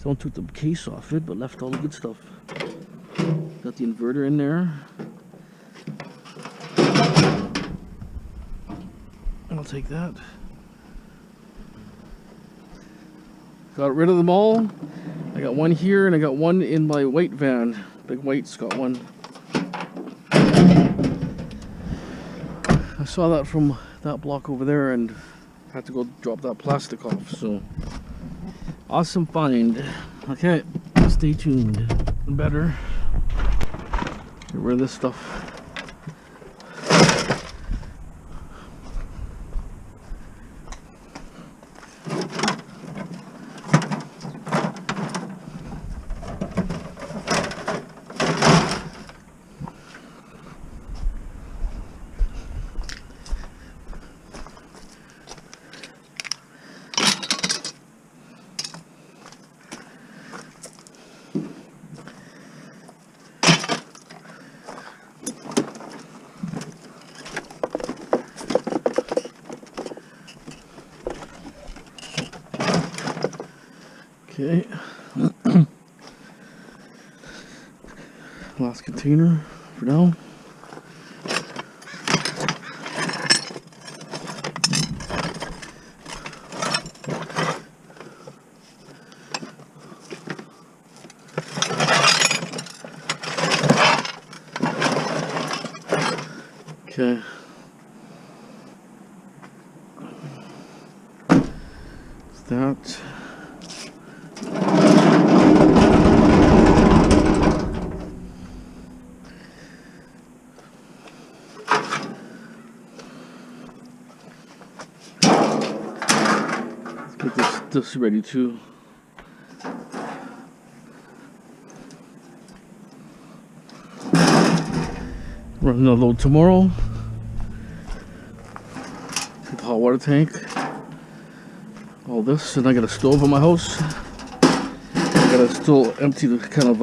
Someone took the case off it, but left all the good stuff. Got the inverter in there. I'll take that. Got rid of them all. I got one here, and I got one in my white van. Big White's got one. I saw that from that block over there and had to go drop that plastic off. So awesome find. Okay, stay tuned. Better get rid of this stuff. Okay, last container for now. Okay. That. Get this ready too. Run another load tomorrow. Get the hot water tank. All this, and I got a stove in my house. I gotta still empty the kind of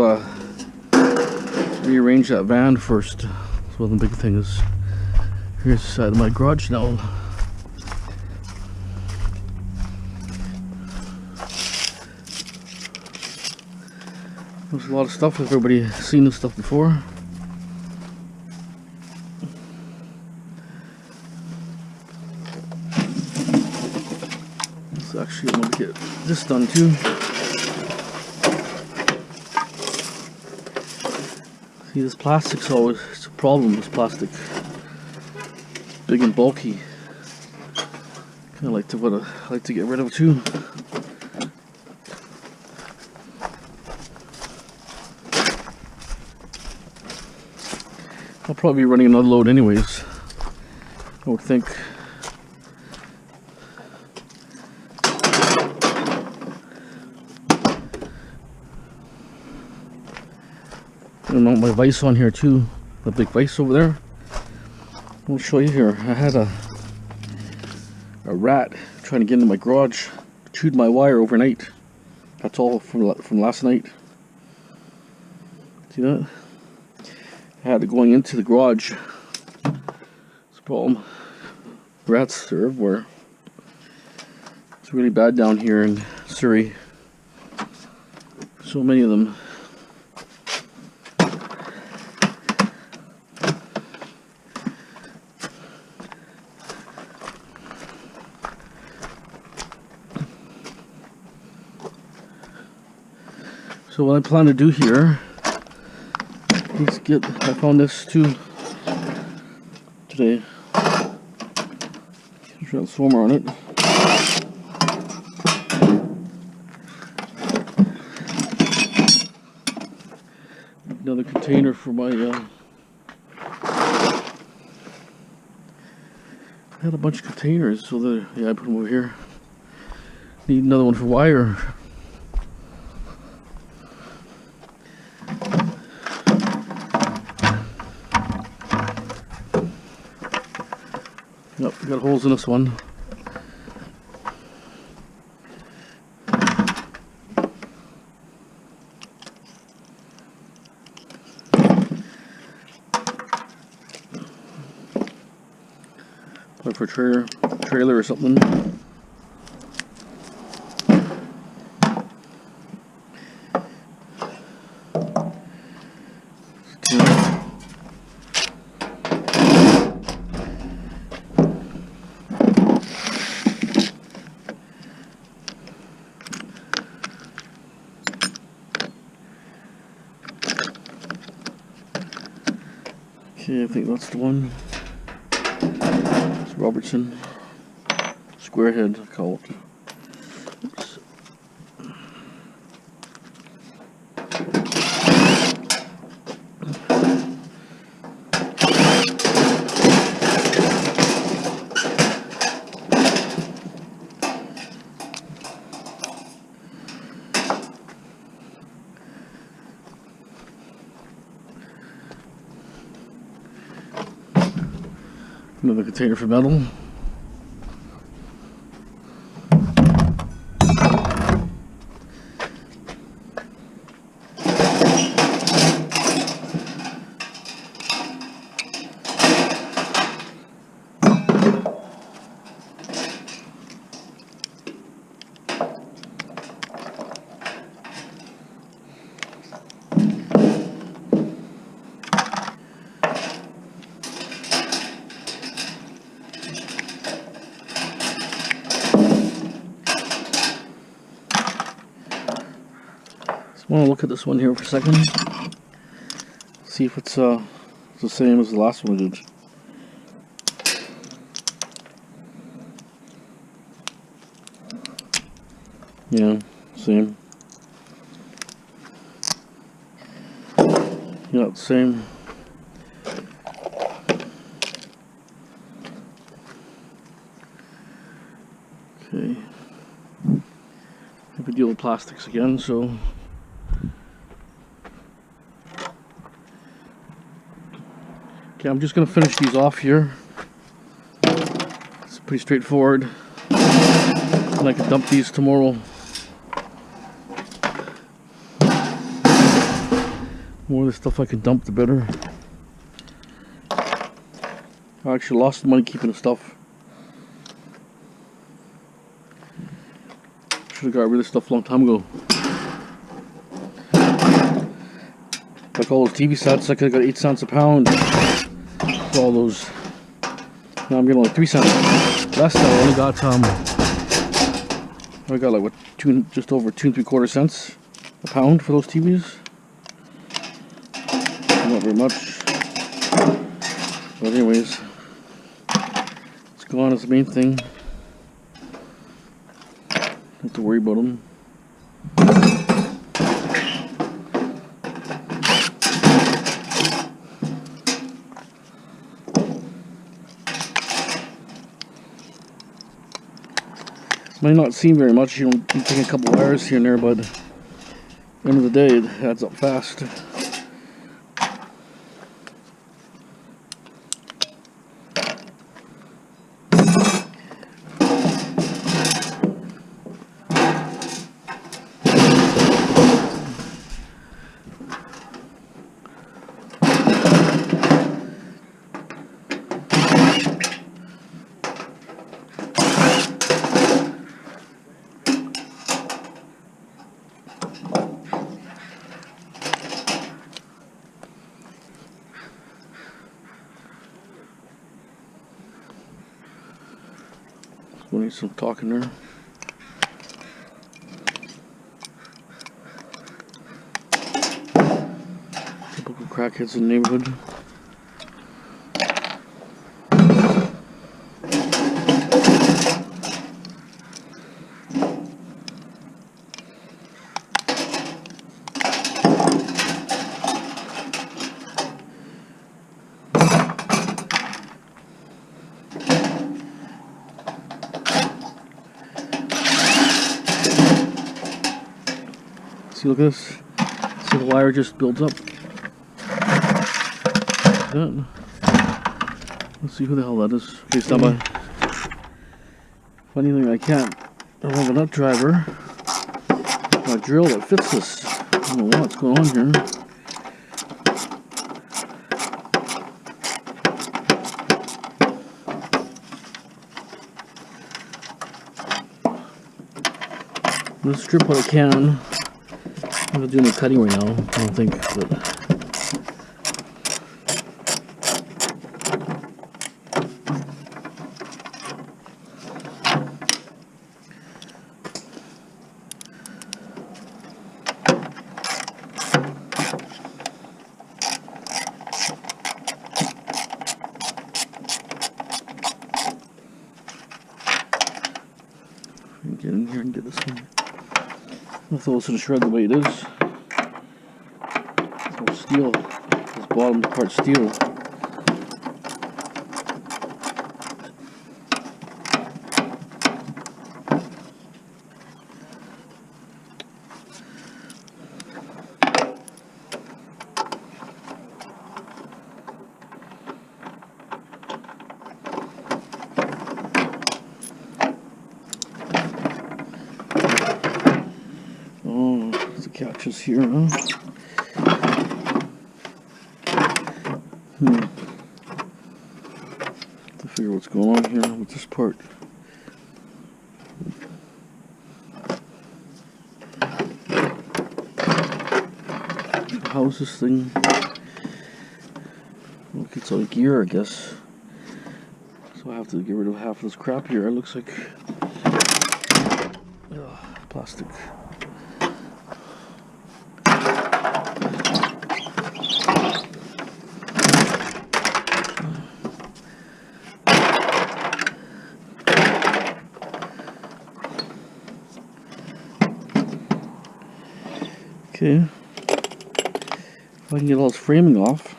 rearrange that van first. That's one of the big things. Here's the side of my garage now. There's a lot of stuff. Everybody seen this stuff before. So actually, I'm gonna get this done too. See, this plastic's always it's a problem. This plastic, big and bulky. Kind of like to get rid of too. I'll probably be running another load anyways, I would think. I want my vise on here too, the big vise over there. I'll show you here. I had a rat trying to get into my garage, chewed my wire overnight. That's all from last night. See that? I had it going into the garage. It's a problem. Rats are everywhere. It's really bad down here in Surrey. So many of them. So what I plan to do here is I found this too today. There's a transformer on it. Another container for my I had a bunch of containers, so yeah, I put them over here. Need another one for wire. Yep, got holes in this one. Probably for trailer or something. Okay, I think that's the one. It's Robertson. Square head, I call it. Oops. Another container for metal. I want to look at this one here for a second. See if it's the same as the last one we did. Yeah, same. Yeah, same. Okay. We deal with plastics again, so. Okay, I'm just going to finish these off here. It's pretty straightforward. And I can dump these tomorrow. More of the stuff I can dump, the better. I actually lost the money keeping the stuff. Should have got rid of stuff a long time ago. Like all those TV sets, I could have got 8 cents a pound for all those. Now I'm getting like 3 cents. Last time I only got like what, just over 2 3/4 cents a pound for those TVs. Not very much, but anyways, it's gone. Is the main thing. Don't have to worry about them. Might not seem very much, you take a couple wires here and there, but at the end of the day, it adds up fast. We need some talking there. Typical crackheads in the neighborhood. See, look at this. See, the wire just builds up. That. Let's see who the hell that is. Okay, stop by. Funny thing, I don't have a nut driver. A drill that fits this. I don't know what's going on here. Let's strip what I can. I'm not doing any cutting right now, I don't think, but Get in here and get this one. I'll throw this in the shred the way it is. It's all steel. This bottom part steel. Catches here, huh? To figure what's going on here with this part. How's this thing? Look, it's on gear, I guess. So I have to get rid of half of this crap here. It looks like plastic. Okay, if I can get all this framing off.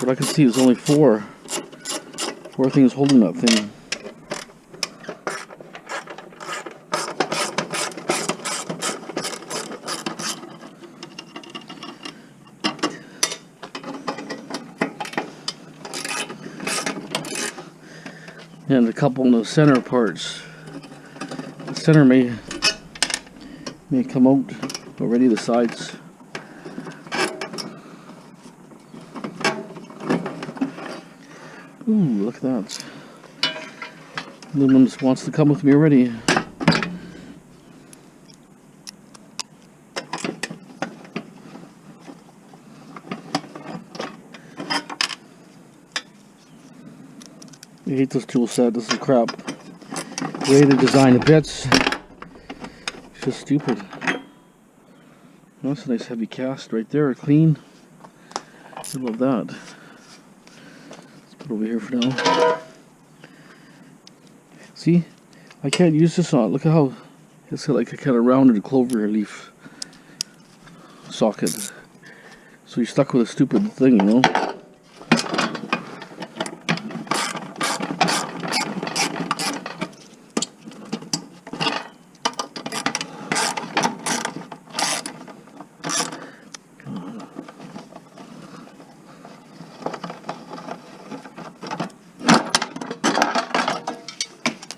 What I can see is only four things holding that thing. And a couple in the center parts. The center may come out already, the sides. Ooh, look at that. Aluminum just wants to come with me already. I hate this tool set. This is crap. The way they design the bits, it's just stupid. That's a nice heavy cast right there, clean. I love that. Let's put it over here for now. See, I can't use this on. Look at how it's got like a kind of rounded clover leaf socket. So you're stuck with a stupid thing, you know.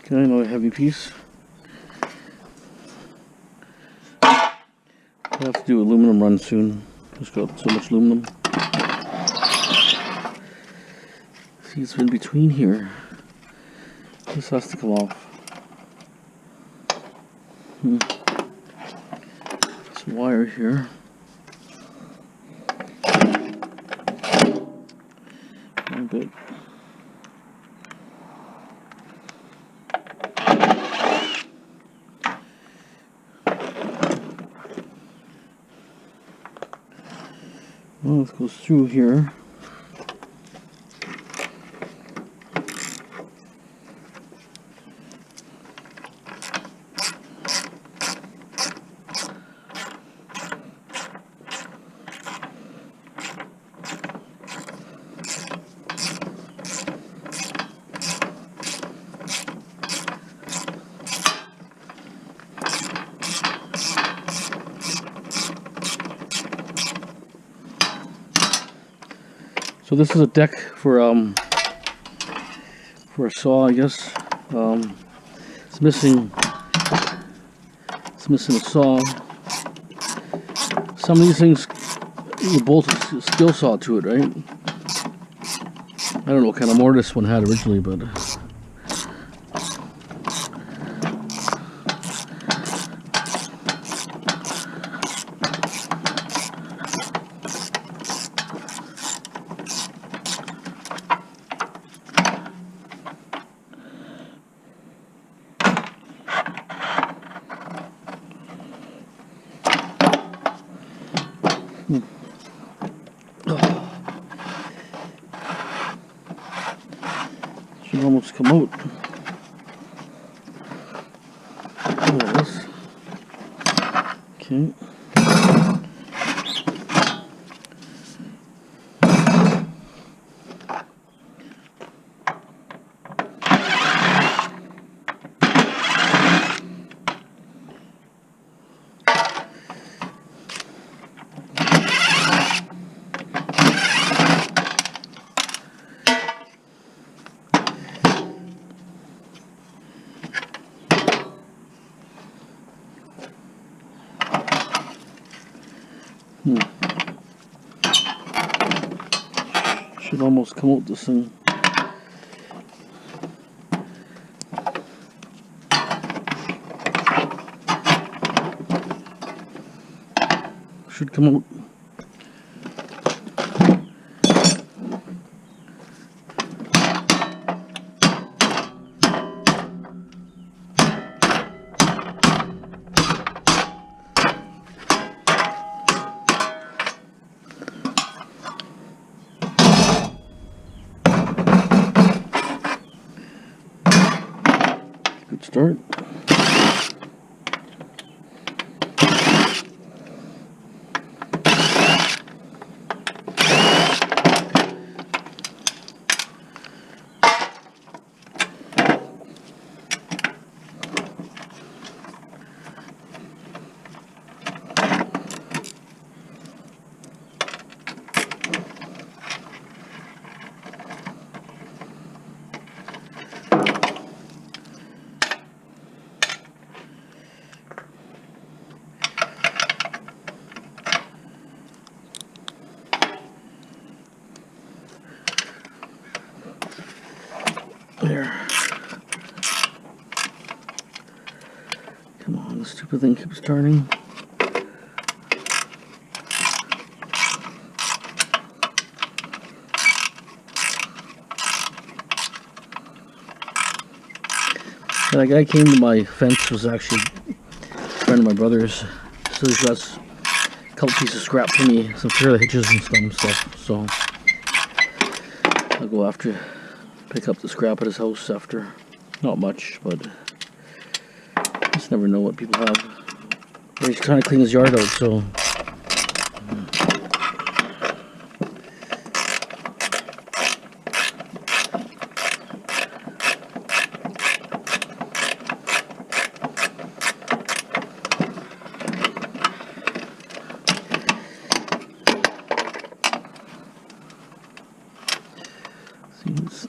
Okay, another heavy piece. I'll have to do aluminum run soon. Just got so much aluminum. See, it's in between here. This has to come off. Some wire here. A bit. Well, this goes through here. So this is a deck for a saw, I guess. It's missing a saw. Some of these things you bolt a skill saw to it, right? I don't know what kind of mortar this one had originally, but Should almost come out. There it is. Okay. Should almost come out this thing. Should come out. Good start. There. Come on, the stupid thing keeps turning. That guy came to my fence, was actually a friend of my brother's. So he's got a couple pieces of scrap for me, some trailer hitches and some stuff. So I'll go after, pick up the scrap at his house after. Not much, but you just never know what people have. Or he's trying to clean his yard out, so.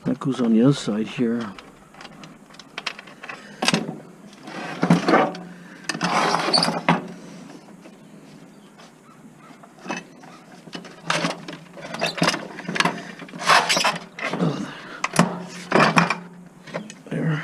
That goes on the other side here. There.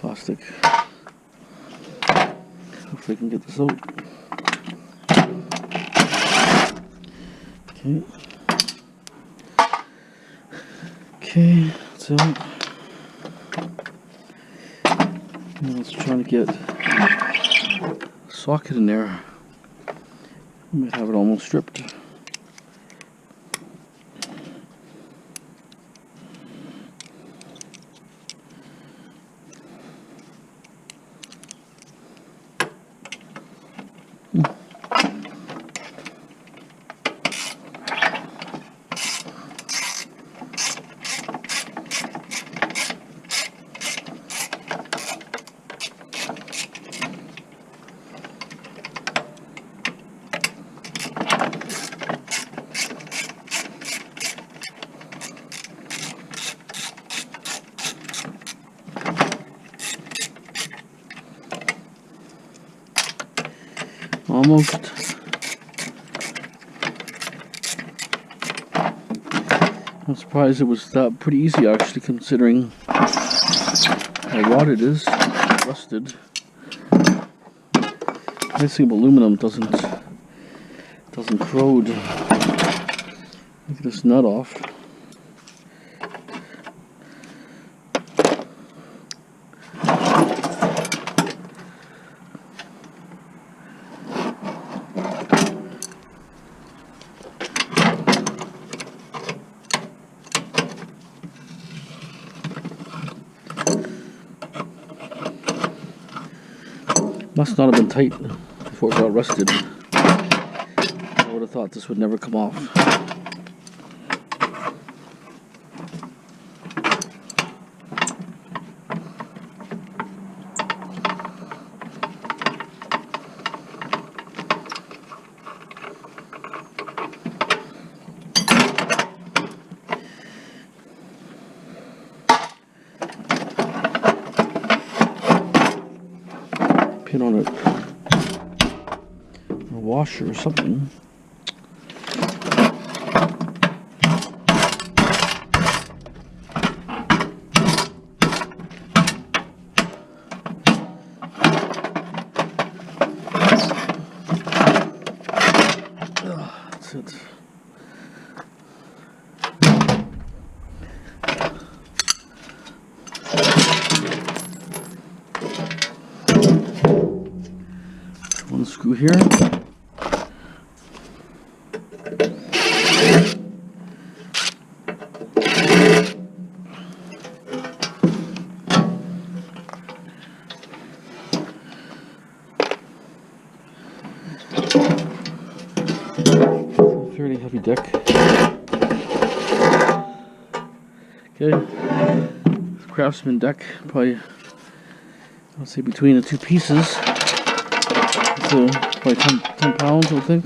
Plastic. Hopefully I can get this out. Okay. Okay, that's out. Now let's try to get a socket in there. I might have it almost stripped. almost. I'm surprised it was that pretty easy actually, considering how raw it is, rusted. Nice thing about aluminum, doesn't corrode. Look at this nut off. Must not have been tight before it got rusted. I would have thought this would never come off. Pin on it, a washer or something. That's it. One screw here. Fairly heavy deck. Okay, Craftsman deck, probably, I'll say between the two pieces, it's probably 10 pounds, I think.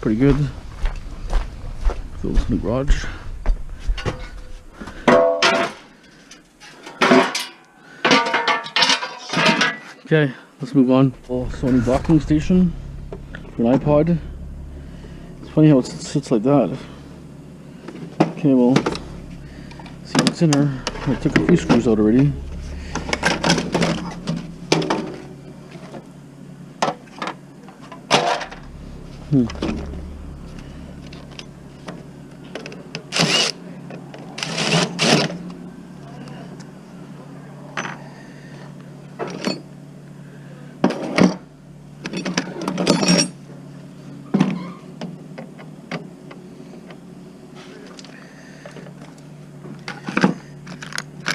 Pretty good. Throw this in the garage. Okay, let's move on. Sony docking station for an iPod. It's funny how it sits like that. Okay, well, see what's in there. I took a few screws out already.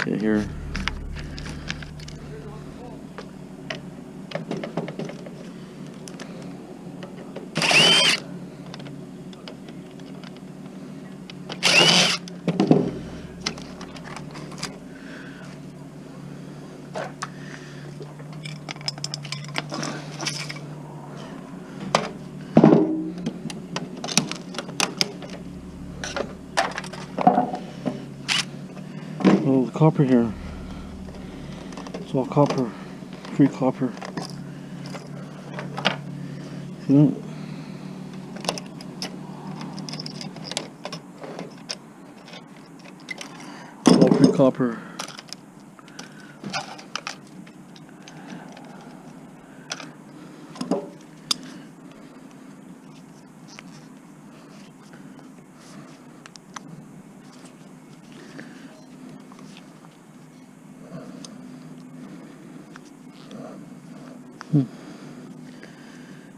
Okay, here. Oh, the copper here. It's all copper. Free copper. See that? It's all free copper.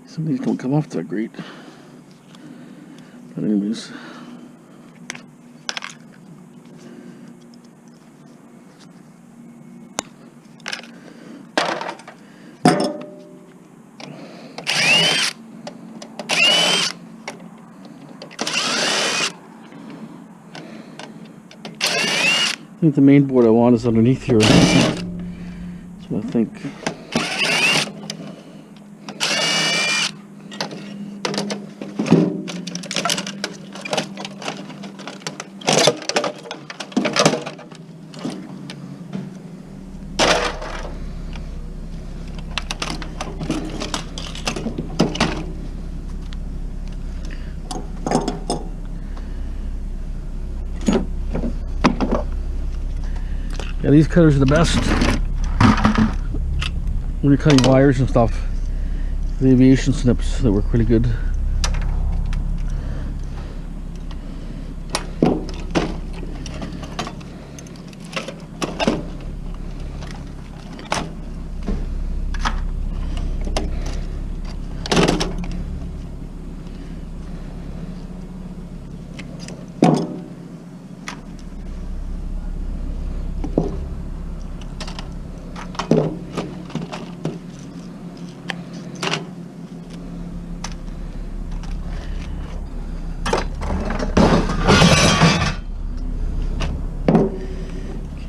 Some of these don't come off that great. But anyways. I think the main board I want is underneath here. That's what I think. Yeah, these cutters are the best when you're cutting wires and stuff. The aviation snips that work really good.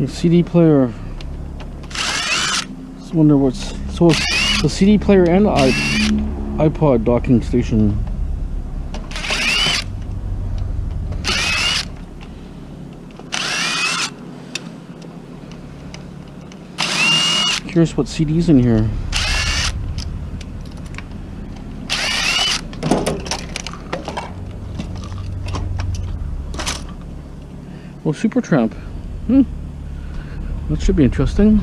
CD player. Just wonder what's so the CD player and the iPod docking station. Curious what CD's in here. Oh, Supertramp. That should be interesting.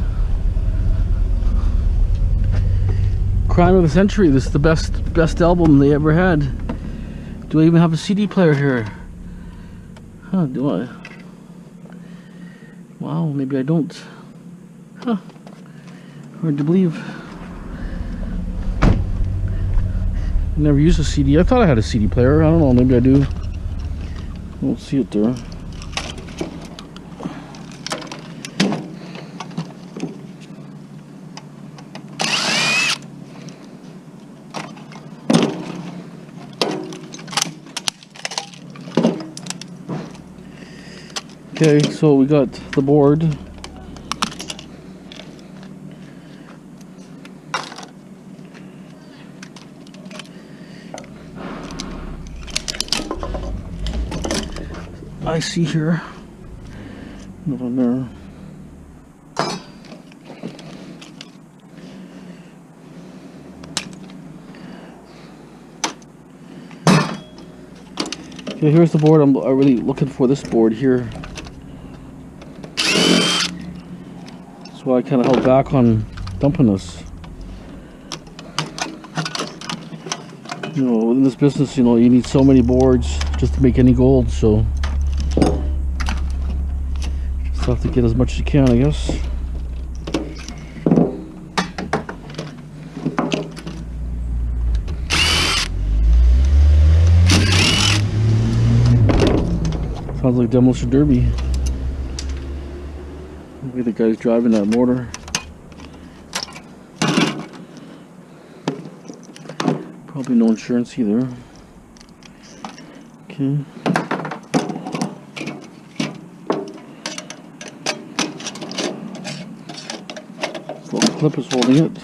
Crime of the Century. This is the best album they ever had. Do I even have a CD player here? Huh, do I? Wow, maybe I don't. Huh. Hard to believe. I never used a CD. I thought I had a CD player. I don't know, maybe I do. I don't see it there. Okay, so we got the board. I see here. Not on there. Okay, here's the board. I'm really looking for this board here. So I kind of held back on dumping this. You know, in this business, you know, you need so many boards just to make any gold, so just have to get as much as you can, I guess. Sounds like Demolition Derby. Look at the guy's driving that motor. Probably no insurance either. Okay. Little clip is holding it.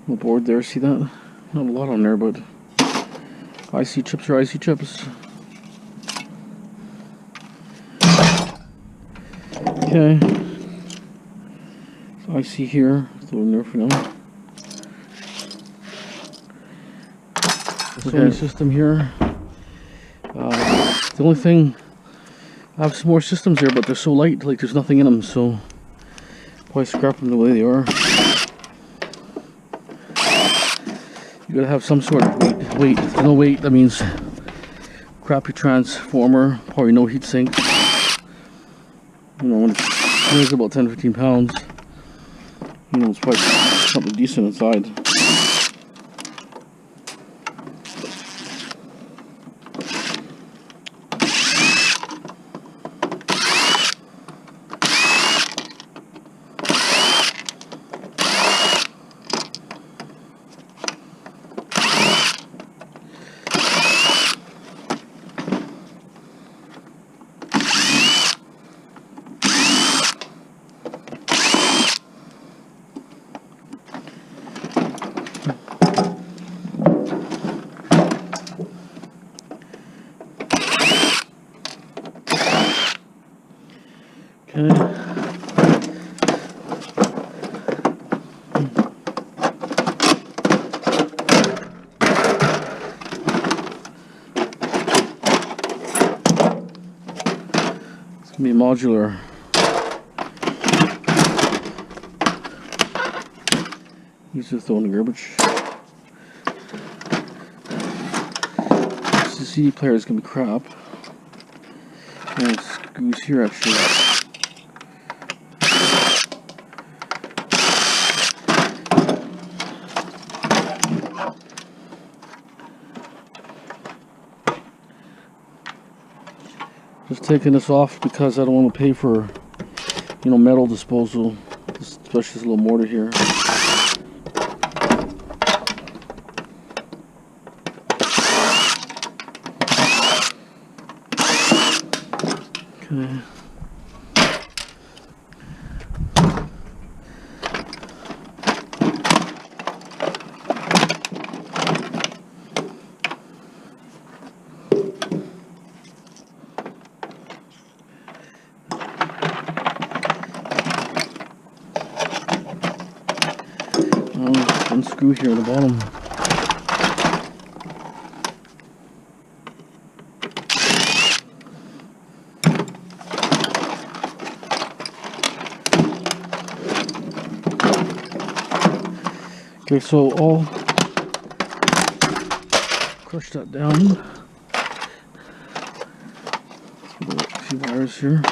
The board there, see that? Not a lot on there, but IC chips are IC chips. Okay, so I see here, throw in there for now. Sony system here. The only thing, I have some more systems here, but they're so light, like there's nothing in them, so probably scrap them the way they are. You gotta have some sort of weight. If there's no weight, that means crappy transformer, probably no heat sink. You know, when it weighs about 10-15 pounds, you know, it's probably something decent inside. It's gonna be modular. He's just throwing the garbage. The CD player is gonna be crap. And screws here actually. Just taking this off because I don't want to pay for, you know, metal disposal, especially this little mortar here. Okay. One screw here at the bottom. Okay, so I'll crush that down. A few wires here.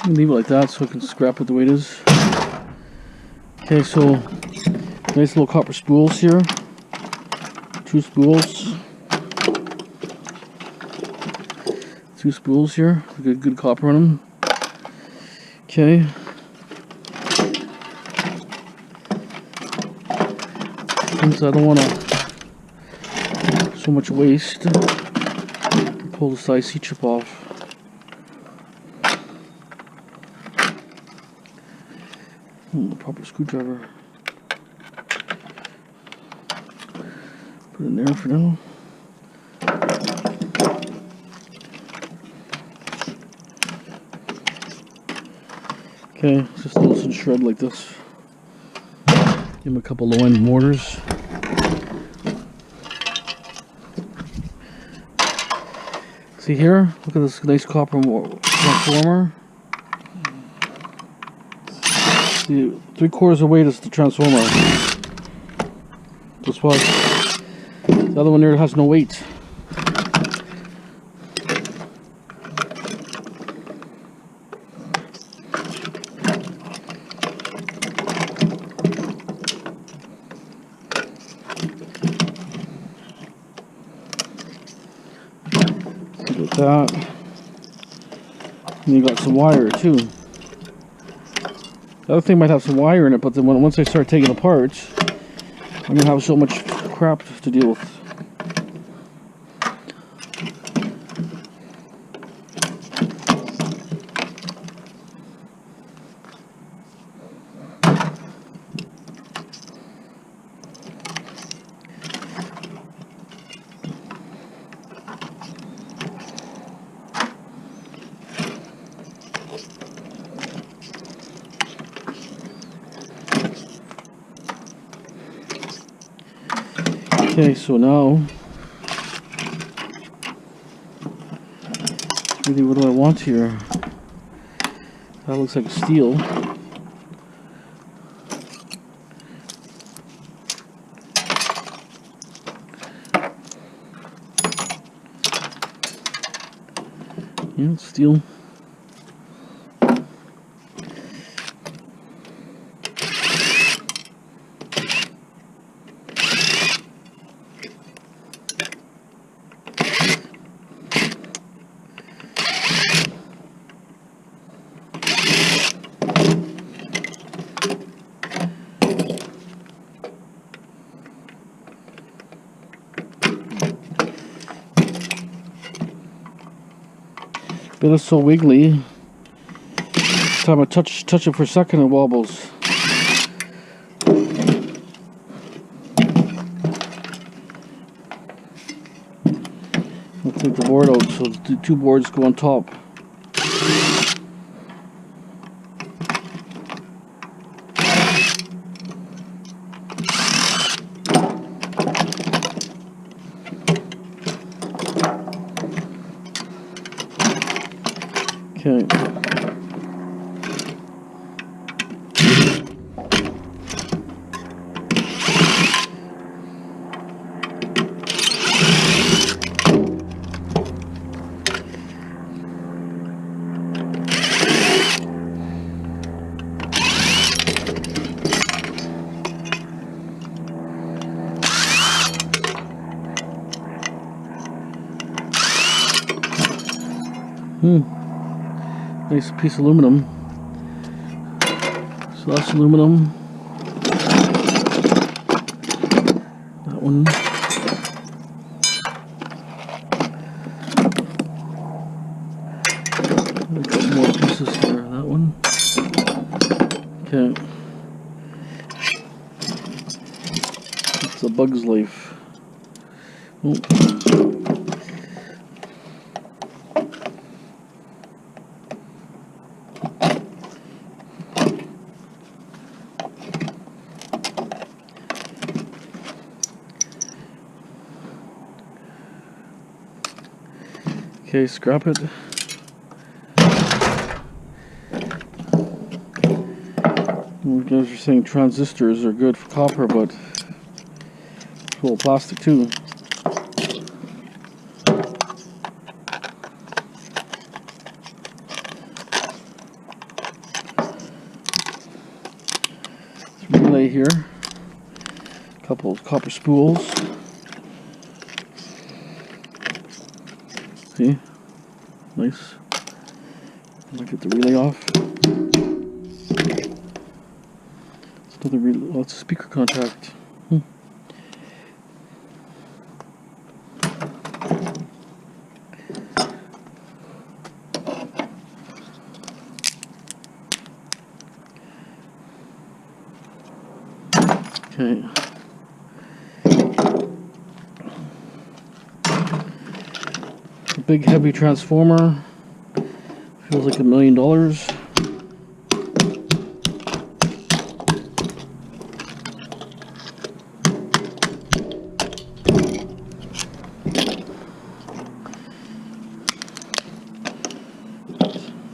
Leave it like that so I can scrap it the way it is. Okay, so nice little copper spools here. 2 spools. 2 spools here. Good copper on them. Okay. Since I don't want so much waste, pull the side C-chip off. The proper screwdriver. Put it in there for now. Okay, just a little shred like this. Give him a couple low-end mortars. See here? Look at this nice copper transformer. See, 3/4 of the weight is the transformer. That's why the other one there has no weight. Like that. And you got some wire too. The other thing might have some wire in it, but then once I start taking it apart, I'm gonna have so much crap to deal with. Okay, so now, really, what do I want here? That looks like steel. Yeah, it's steel. But it's so wiggly. Every time I touch it for a second, it wobbles. I'll take the board out so the 2 boards go on top. Okay. Nice piece of aluminum. So that's aluminum. That one. A couple more pieces here. That one. Okay. It's a bug's life. Oh. Okay, scrap it. You guys are saying transistors are good for copper, but it's full of plastic too. Relay here, a couple of copper spools. See, nice. I'll get the relay off. It's another relay. Oh, it's a speaker contact. Okay. A big heavy transformer. Feels like $1 million.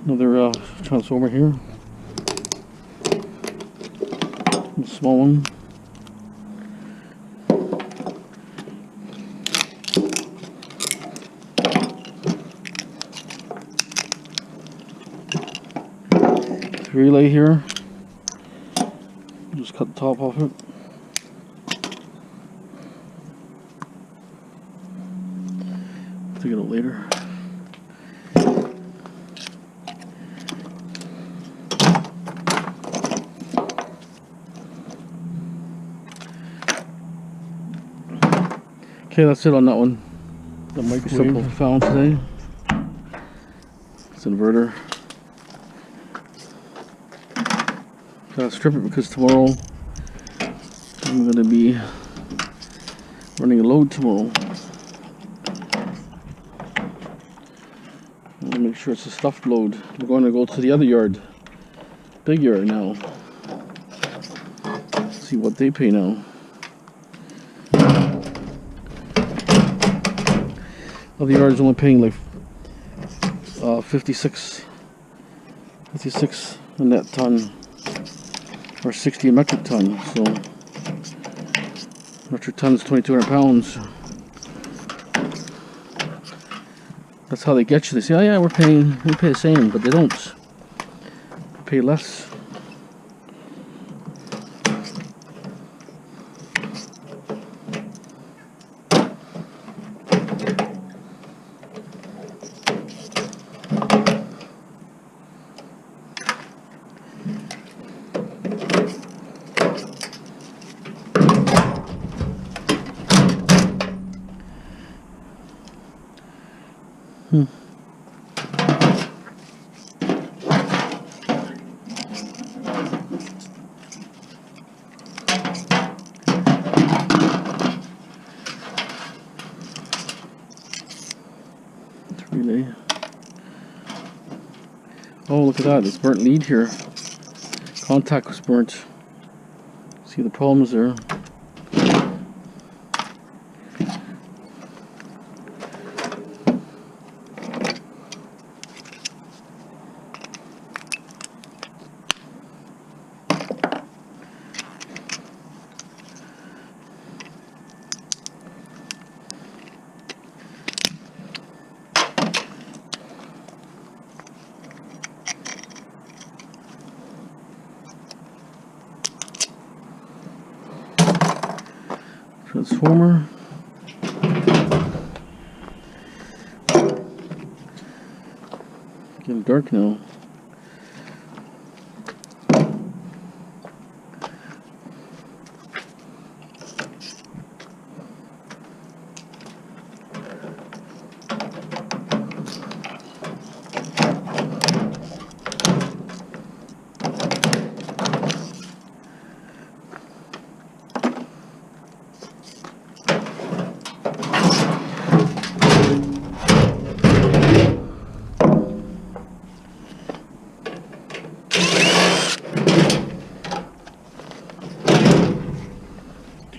Another transformer here. A small one. Relay here. Just cut the top off it. Take it out later. Okay, that's it on that one. The microwave I found today. It's an inverter. Gotta strip it because tomorrow I'm gonna be running a load tomorrow. I'm gonna make sure it's a stuffed load. We're going to go to the other yard, big yard now. See what they pay now. Other yard is only paying like 56 a net ton. Or 60 a metric ton, so metric ton is 2,200 pounds. That's how they get you. They say, "Oh yeah, we pay the same," but they don't. They pay less. Relay. Oh, look at that! It's burnt lead here. Contact was burnt. See the problems there. Transformer. Getting dark now.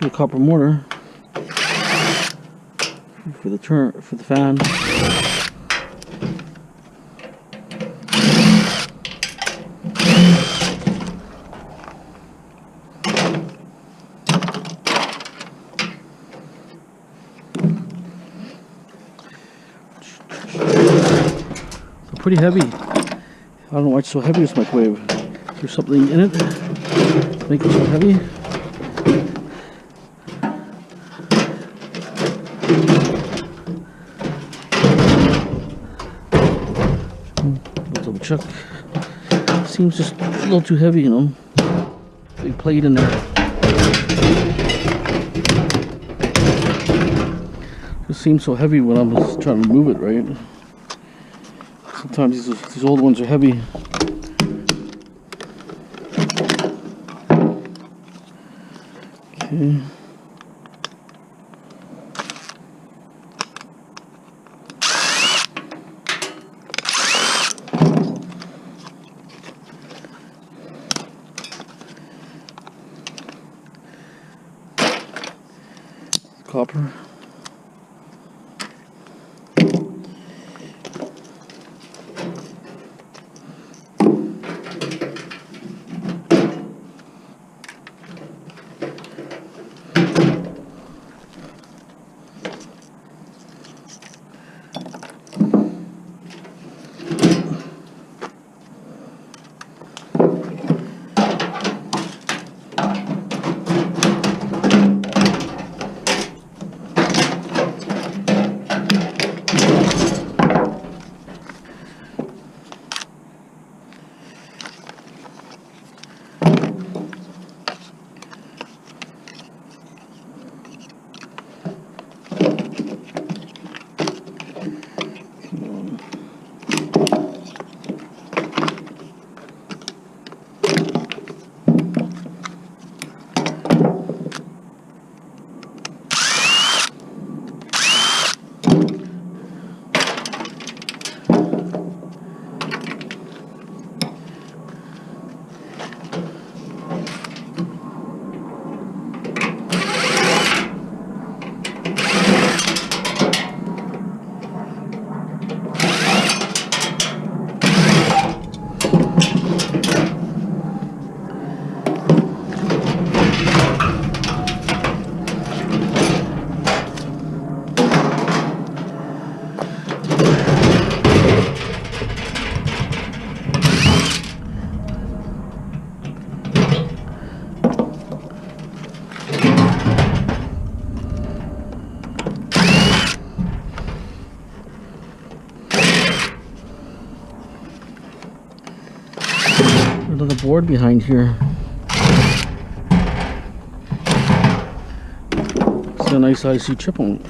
A copper mortar for the fan. So pretty heavy. I don't know why it's so heavy, this microwave. There's something in it to make it so heavy. Let's double check. Seems just a little too heavy, you know. Big plate in there. Just seems so heavy when I'm just trying to move it, right? Sometimes these old ones are heavy. Okay. Copper. Another board behind here. It's a nice IC chip on it.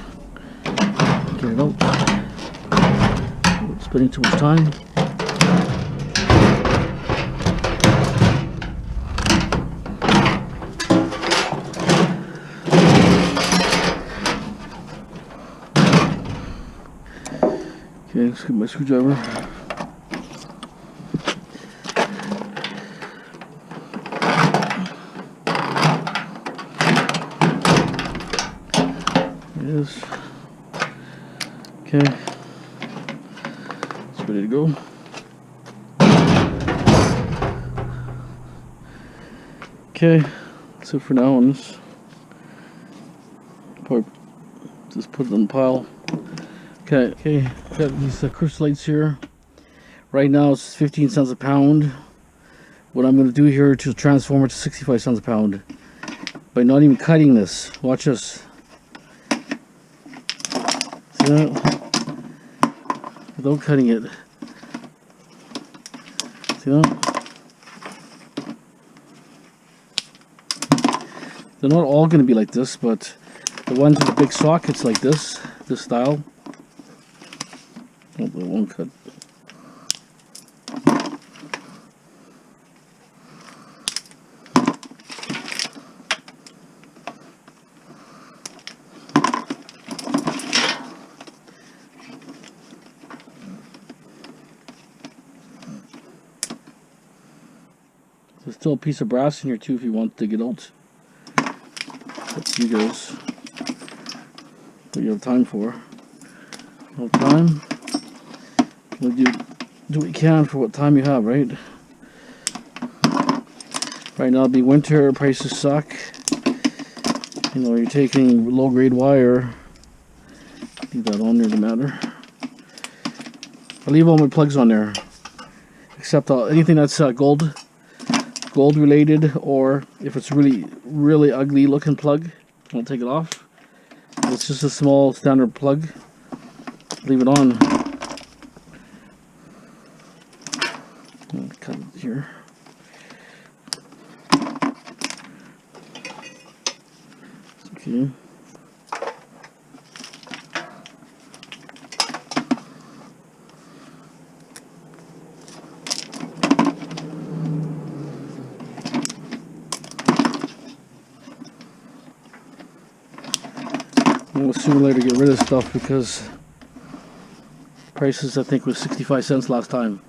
Get it out. Not spending too much time. Okay, let's get my screwdriver. Is okay, it's ready to go. Okay, that's it for now on this. Probably just put it on the pile. Okay, got these crystal lights here. Right now it's 15 cents a pound. What I'm going to do here to transform it to 65 cents a pound by not even cutting this. Watch this. See that? Without cutting it. See that? They're not all going to be like this, but the ones with the big sockets like this style. Oh, that won't cut. There's still a piece of brass in here too if you want to get out. Up to you guys. What you have time for. No time. We'll do what you can for what time you have, right? Right now it'll be winter, prices suck. You know, you're taking low grade wire. Leave that on there, no matter. I leave all my plugs on there. Except anything that's gold related, or if it's really ugly looking plug, I'll take it off. If it's just a small standard plug, leave it on. I'll cut it here. Okay. We'll sooner or later get rid of stuff because prices I think was 65 cents last time.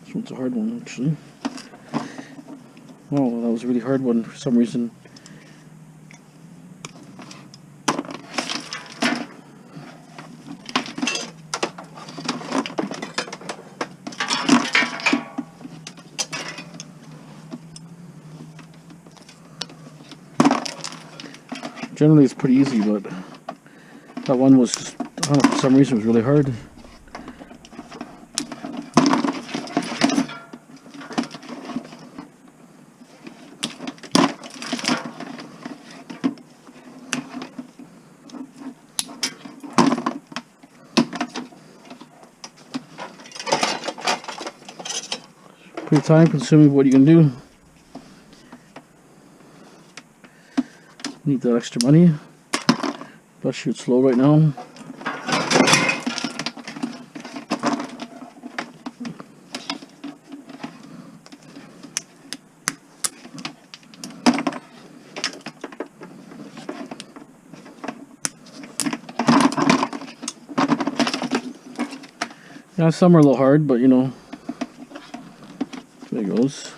This one's a hard one actually. Oh, that was a really hard one for some reason. Generally it's pretty easy, but that one was just, I don't know, for some reason it was really hard. Pretty time consuming, but what you can do. Need that extra money. But shoot slow right now. Yeah, some are a little hard, but you know, there it goes.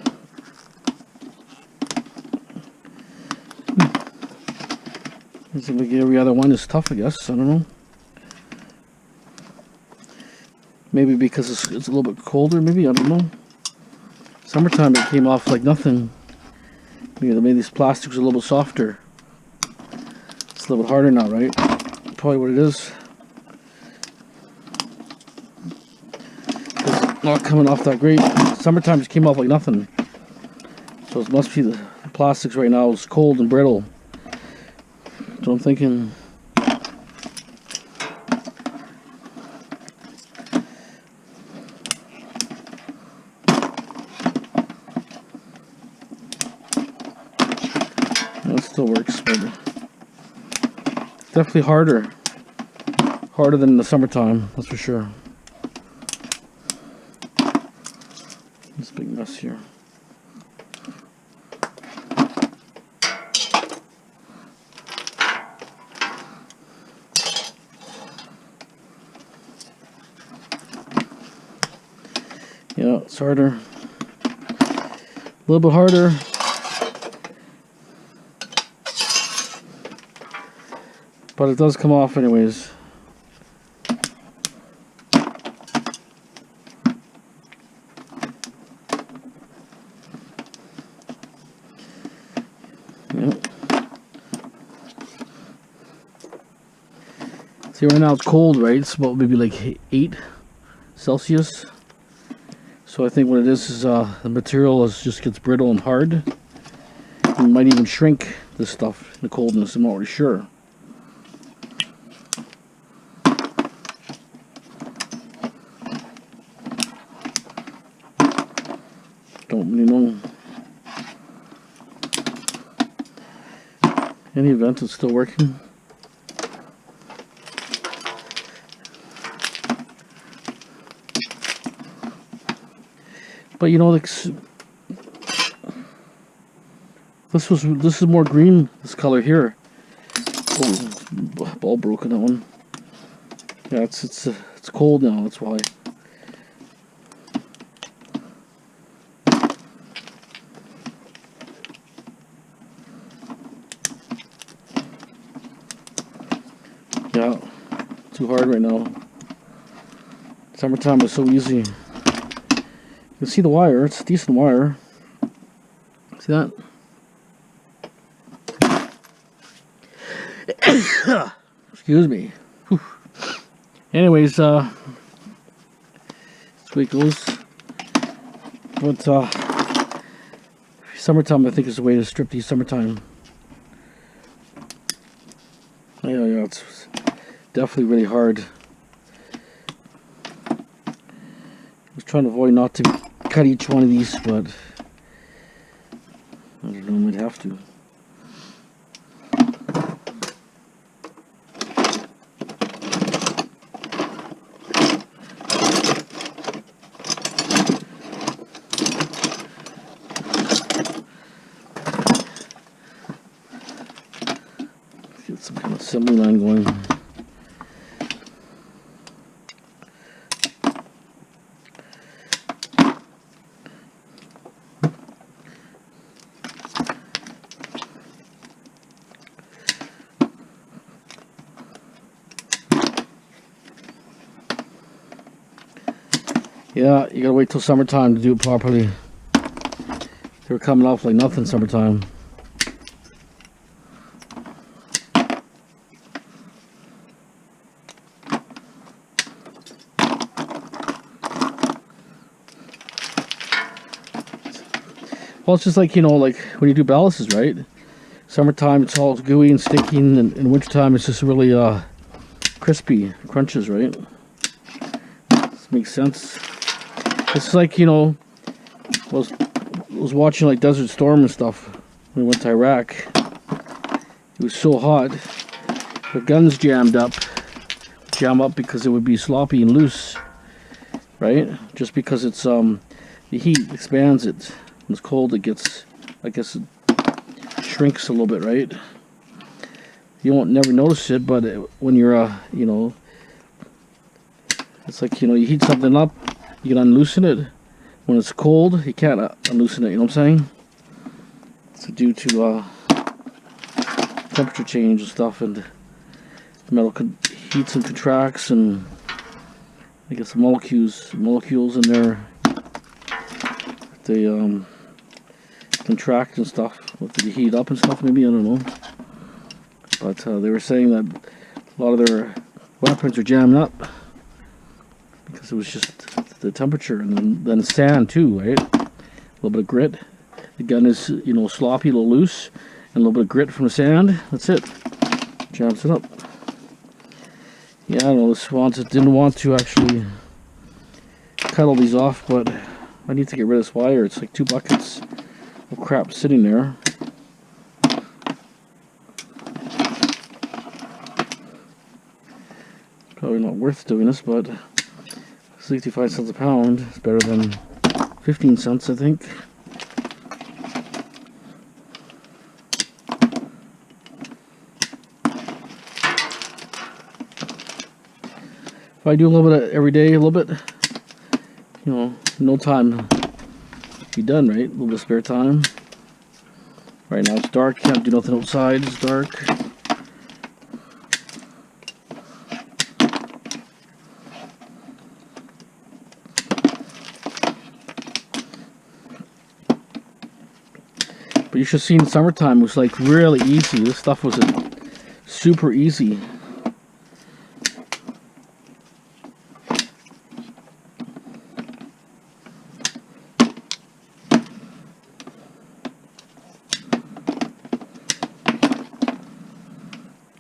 Seems like every other one is tough, I guess. I don't know. Maybe because it's a little bit colder, maybe, I don't know. Summertime it came off like nothing. Maybe they made these plastics a little bit softer. It's a little bit harder now, right? Probably what it is. It's not coming off that great. Summertime just came off like nothing. So it must be the plastics right now is cold and brittle. So I'm thinking that still works, but definitely harder than in the summertime, that's for sure. This big mess here. Yeah, it's harder. A little bit harder. But it does come off anyways. Yep. See, right now it's cold, right? It's about maybe like 8 Celsius. So I think what it is the material just gets brittle and hard. It might even shrink this stuff in the coldness, I'm not really sure. In the event, it's still working. But you know, like, this is more green. This color here. Oh, bulb broken, that one. Yeah, it's cold now. That's why. Yeah, too hard right now. Summertime is so easy. You can see the wire. It's a decent wire. See that? Excuse me. Whew. Anyways, this week goes. But summertime, I think, is the way to strip these summertime. Yeah, it's definitely really hard. I was trying to avoid not to cut each one of these, but I don't know, I might have to. Get some kind of assembly line going. Yeah, you gotta wait till summertime to do it properly. They were coming off like nothing summertime. Well, it's just like, you know, like when you do ballasts, right? Summertime it's all gooey and sticky, and in wintertime it's just really crispy, crunches, right? This makes sense. It's like, you know, I was watching like Desert Storm and stuff when we went to Iraq. It was so hot. The guns jam up because it would be sloppy and loose, right? Just because it's the heat expands it. When it's cold, it gets, I guess, it shrinks a little bit, right? You won't never notice it, but when you're you know, it's like, you know, you heat something up, you can unloosen it. When it's cold, you can't unloosen it, you know what I'm saying? It's due to temperature change and stuff, and the metal heats and contracts, and I guess the molecules in there, they contract and stuff with the heat up and stuff, maybe, I don't know. But they were saying that a lot of their weapons are jamming up because it was just the temperature, and then sand too, right? A little bit of grit. The gun is, you know, sloppy, a little loose, and a little bit of grit from the sand. That's it. Jams it up. Yeah, I don't know. This didn't want to actually cut all these off, but I need to get rid of this wire. It's like 2 buckets of crap sitting there. Probably not worth doing this, but 65 cents a pound is better than 15 cents, I think. If I do a little bit of every day, a little bit, you know, no time to be done, right? A little bit of spare time. Right now it's dark, can't do nothing outside, it's dark. But you should see in summertime it was like really easy. This stuff was super easy.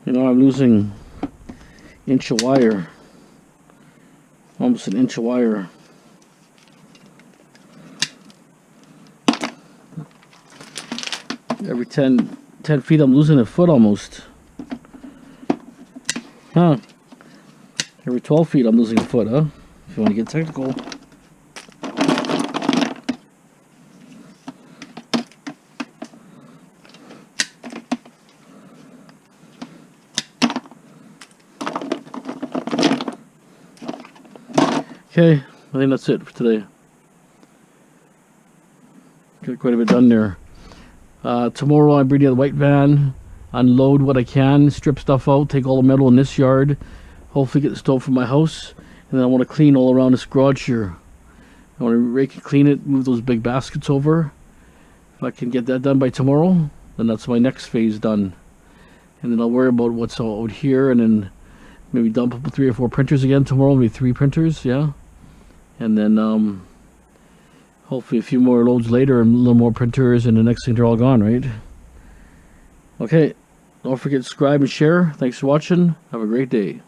You know, I'm losing inch of wire, almost an inch of wire. Every 10 10 feet, I'm losing a foot almost. Huh. Every 12 feet, I'm losing a foot, huh? If you want to get technical. Okay, I think that's it for today. Got quite a bit done there. Tomorrow I'm bringing the white van, unload what I can, strip stuff out, take all the metal in this yard, hopefully get the stove from my house, and then I want to clean all around this garage here. I want to rake and clean it, move those big baskets over. If I can get that done by tomorrow, then that's my next phase done. And then I'll worry about what's out here, and then maybe dump up 3 or 4 printers again tomorrow, maybe 3 printers, yeah. And then hopefully a few more loads later and a little more printers, and the next thing they're all gone, right? Okay, don't forget to subscribe and share. Thanks for watching. Have a great day.